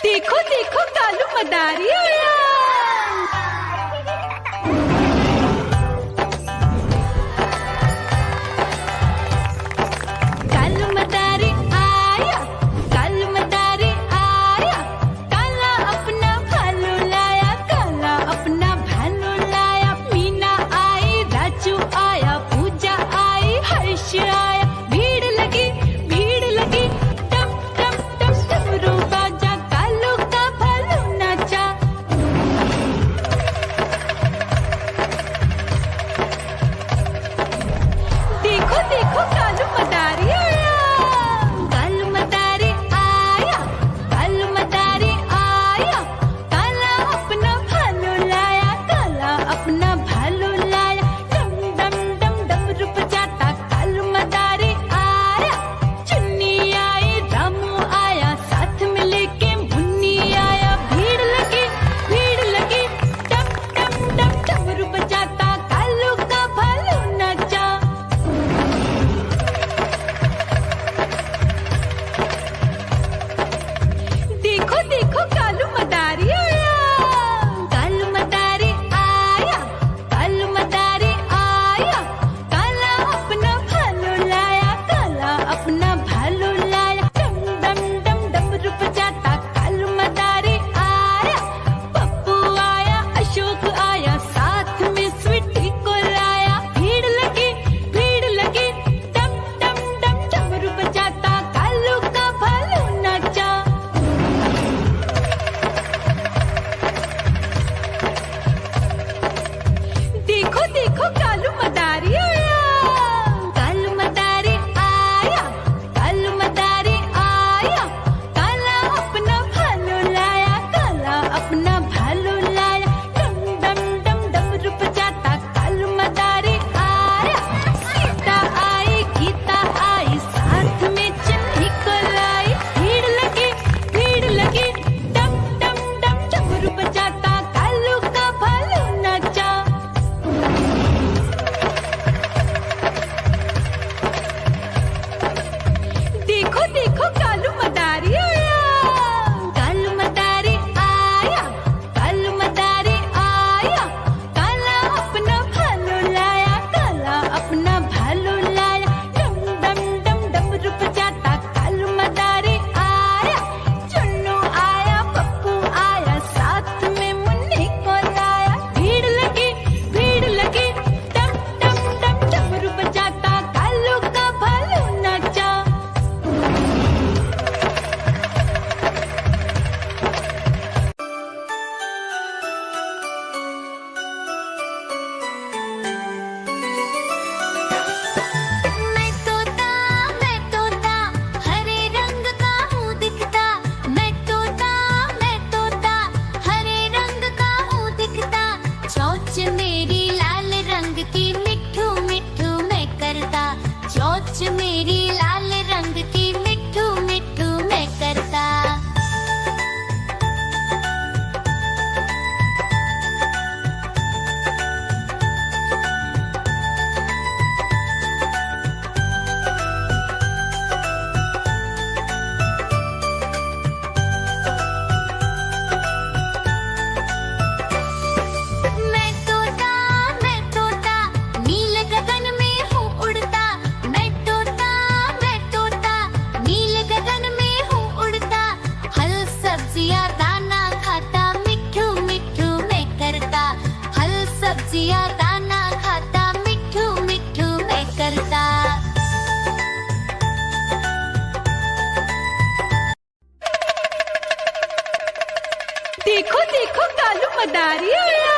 देखो देखो कालू मदारी आया। कालू मदारी आया, कालू मदारी आया। काला अपना भालू लाया, काला अपना भालू लाया। मीना आई, राजू आया, पूजा आई, हर्ष आया। भीड़ लगी टम टम टम डमरू बाजा। कालू का भालू नाचा। देखो देखो कालू मदारी आया, कालू मदारी आया, कालू मदारी आया। काला अपना भालू लाया, काला अपना भालू लाया। डम डम डम डमरू बजाता कालू मदारी आया। चुन्नी आई, रामू आया, साथ में लेके मुन्नी आया। भीड़ लगी टम टम टम डमरू बजाता कालू का भालू नाचा। देखो देखो कालू मदारी आया, कालू मदारी आया, कालू मदारी आया। काला अपना भालू लाया, काला अपना भालू लाया। डम डम डम डमरू बजाता कालू मदारी आया। पप्पू आया, अशोक आया, साथ में स्वीटी को लाया। भीड़ लगी टम टम डम डमरू बजाता कालू का भालू नाचा। देखो देखो कालू मदारी आया, कालू मदारी आया, कालू मदारी आया। काला अपना भालू लाया, काला अपना भालू लाया। डम डम डम डमरू बजाता कालू मदारी आया। सीता आई, गीता आई, साथ में चन्नी को लाई। भीड़ लगी टम टम डम डमरू बजाता कालू का भालू नाचा। देखो देखो कालू मदारी आया, कालू मदारी आया, कालू मदारी आया। काला अपना भालू लाया, काला अपना भालू लाया। डम डम डम डमरू बजाता कालू मदारी आया। चुन्नू आया, पप्पू आया, साथ में मुन्नी को लाया। भीड़ लगी टम टम टम डमरू बजाता कालू का भालू नाचा। मैं तोता हरे रंग का हूँ दिखता। मैं तोता हरे रंग का हूँ दिखता। चोंच मेरी लाल रंग की मिट्ठू मिट्ठू मैं करता। चोंच मेरी लाल रंग की मिट्ठू मिट्ठू मैं करता। मैं तोता नील गगन में हूँ उड़ता। मैं तोता नील गगन में हूँ उड़ता। फल सब्जियाँ दाना खाता, मिट्ठू मिट्ठू मैं करता। फल सब्जियाँ दाना खाता, मिट्ठू मिट्ठू मैं करता। देखो देखो कालू मदारी आया,